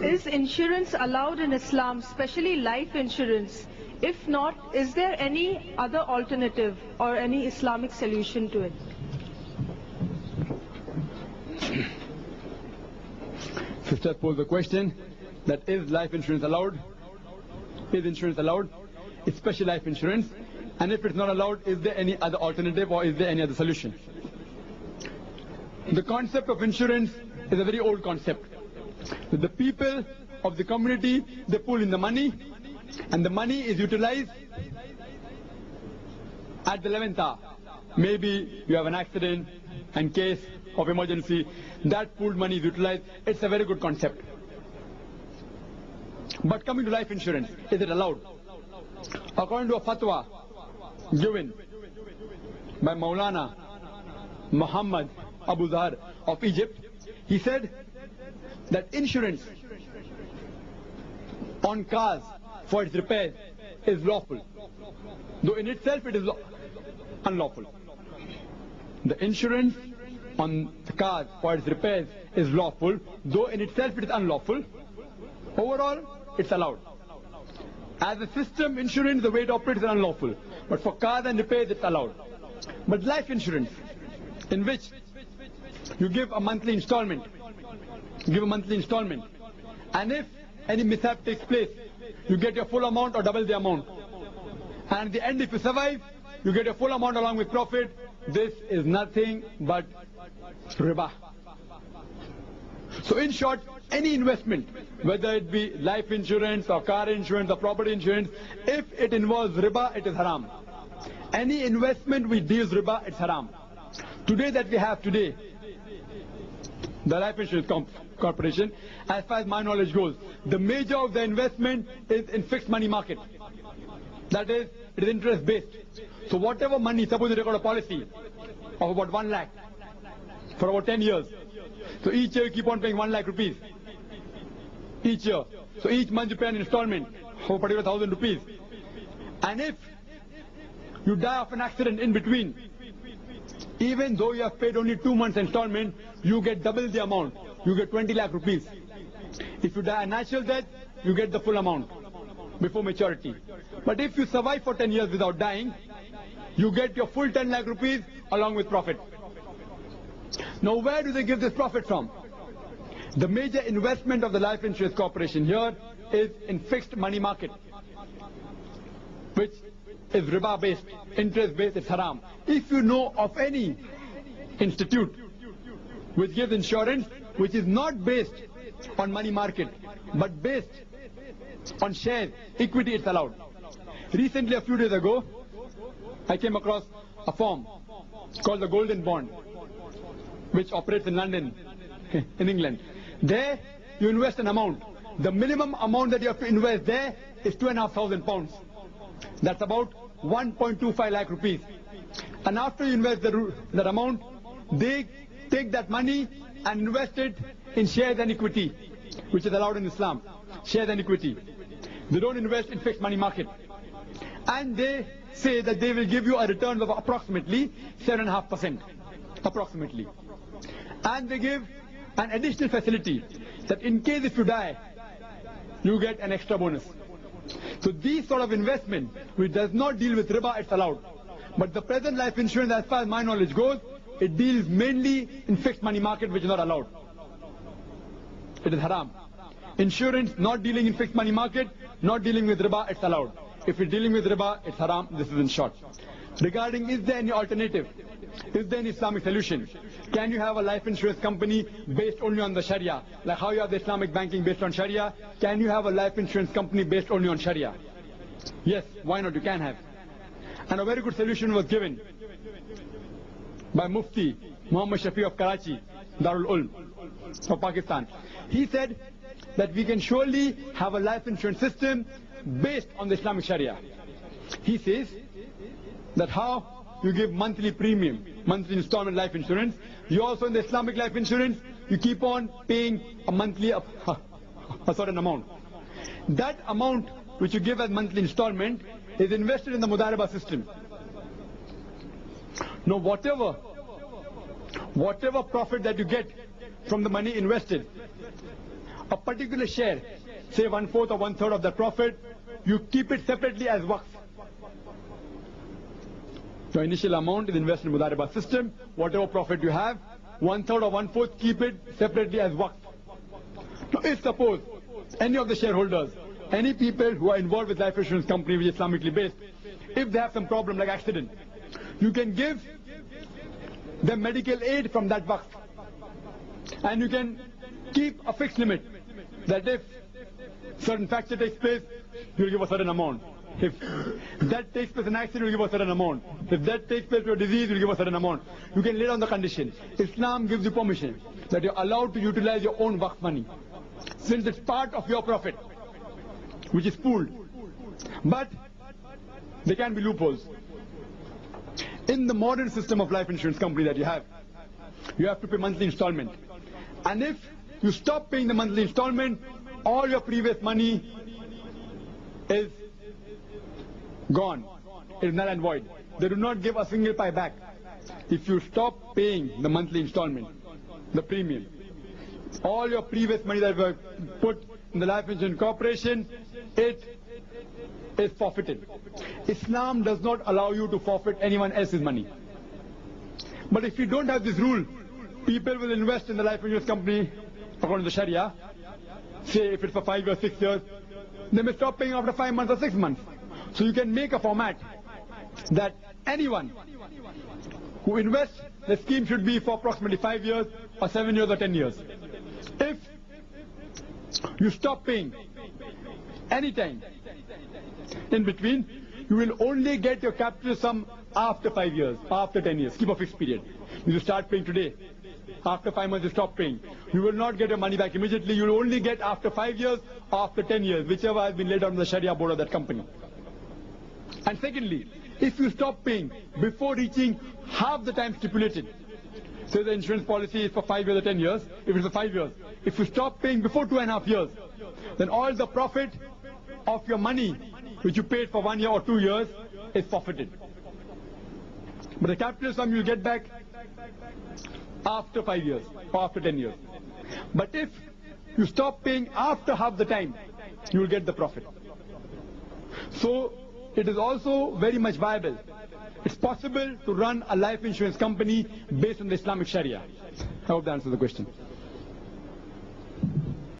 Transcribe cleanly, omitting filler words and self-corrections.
Is insurance allowed in Islam, especially life insurance? If not, is there any other alternative or any Islamic solution to it? Sister posed the question that is life insurance allowed? Is insurance allowed? Especially life insurance. And if it's not allowed, is there any other alternative or is there any other solution? The concept of insurance is a very old concept. The people of the community, they pull in the money, and the money is utilized at the 11th hour. Maybe you have an accident, in case of emergency, that pooled money is utilized. It's a very good concept. But coming to life insurance, is it allowed? According to a fatwa given by Maulana Muhammad Abu Zahar of Egypt, he said that insurance on cars for its repairs is lawful, though in itself it is unlawful. The insurance on the cars for its repairs is lawful, though in itself it is unlawful. Overall, it's allowed. As a system, insurance, the way it operates is unlawful. But for cars and repairs, it's allowed. But life insurance, in which you give a monthly installment, and if any mishap takes place, you get your full amount or double the amount. And at the end, if you survive, you get your full amount along with profit. This is nothing but riba. So in short, any investment, whether it be life insurance or car insurance or property insurance, if it involves riba, it is haram. Any investment which deals riba, it's haram. Today that we have today, the Life Insurance Corporation, as far as my knowledge goes, the major of the investment is in fixed money market. That is, it is interest based. So whatever money, suppose you got a policy of about 1 lakh for about 10 years. So each year you keep on paying 1 lakh rupees. Each year. So each month you pay an installment for a particular 1,000 rupees. And if you die of an accident in between, even though you have paid only 2 months installment, you get double the amount. You get 20 lakh rupees. If you die a natural death, you get the full amount before maturity. But if you survive for 10 years without dying, you get your full 10 lakh rupees along with profit. Now where do they give this profit from? The major investment of the Life Insurance Corporation here is in fixed money market, which is riba based, interest based, it's haram. If you know of any institute which gives insurance which is not based on money market but based on shares, equity, it's allowed. Recently, a few days ago, I came across a firm called the Golden Bond, which operates in London, in England. There, you invest an amount. The minimum amount that you have to invest there is £2,500. That's about 1.25 lakh rupees. And after you invest that amount, they take that money and invest it in shares and equity, which is allowed in Islam. Shares and equity. They don't invest in fixed money market. And they say that they will give you a return of approximately 7.5%. Approximately. And they give an additional facility that in case if you die, you get an extra bonus. So these sort of investment, which does not deal with riba, it's allowed. But the present life insurance, as far as my knowledge goes, it deals mainly in fixed money market, which is not allowed. It is haram. Insurance not dealing in fixed money market, not dealing with riba, it's allowed. If it's dealing with riba, it's haram. This is in short. Regarding, is there any alternative? Is there an Islamic solution? Can you have a life insurance company based only on the Sharia? Like how you have the Islamic banking based on Sharia, can you have a life insurance company based only on Sharia? Yes, why not? You can have. And a very good solution was given by Mufti Muhammad Shafi of Karachi, Darul Ulm of Pakistan. He said that we can surely have a life insurance system based on the Islamic Sharia. He says that how you give monthly premium, monthly installment life insurance. You also in the Islamic life insurance, you keep on paying a monthly a certain amount. That amount which you give as monthly installment is invested in the Mudaraba system. Now whatever profit that you get from the money invested, a particular share, say 1/4 or 1/3 of the profit, you keep it separately as waqf. Your initial amount is invested in Mudaribah system. Whatever profit you have, 1/3 or 1/4, keep it separately as waqf. Now, if suppose any of the shareholders, any people who are involved with life insurance company which is Islamically based, if they have some problem like accident, you can give them medical aid from that waqf. And you can keep a fixed limit that if certain fracture takes place, you will give a certain amount. If that takes place an accident, you will give a certain amount. If that takes place a disease, you will give a certain amount. You can lay down the condition. Islam gives you permission that you are allowed to utilize your own waqf money, since it's part of your profit, which is pooled. But there can be loopholes. In the modern system of life insurance company that you have to pay monthly installment. And if you stop paying the monthly installment, all your previous money is gone. It is null and void. They do not give a single pi back. If you stop paying the monthly installment, the premium, all your previous money that were put in the life insurance corporation, it is forfeited. Islam does not allow you to forfeit anyone else's money. But if you don't have this rule, people will invest in the life insurance company according to the Sharia. Say if it's for 5 years, 6 years, they may stop paying after 5 months or 6 months. So you can make a format that anyone who invests, the scheme should be for approximately 5 years or 7 years or 10 years. If you stop paying anytime in between, you will only get your capital sum after 5 years, after 10 years. Keep a fixed period. You start paying today. After 5 months you stop paying. You will not get your money back immediately. You will only get after 5 years, after 10 years, whichever has been laid out on the Sharia board of that company. And secondly, if you stop paying before reaching half the time stipulated, say the insurance policy is for 5 years or 10 years, if it's for 5 years, if you stop paying before 2.5 years, then all the profit of your money which you paid for 1 year or 2 years is forfeited. But the capital sum you will get back after 5 years or after 10 years. But if you stop paying after half the time, you will get the profit. So it is also very much viable. It's possible to run a life insurance company based on the Islamic Sharia. I hope that answers the question.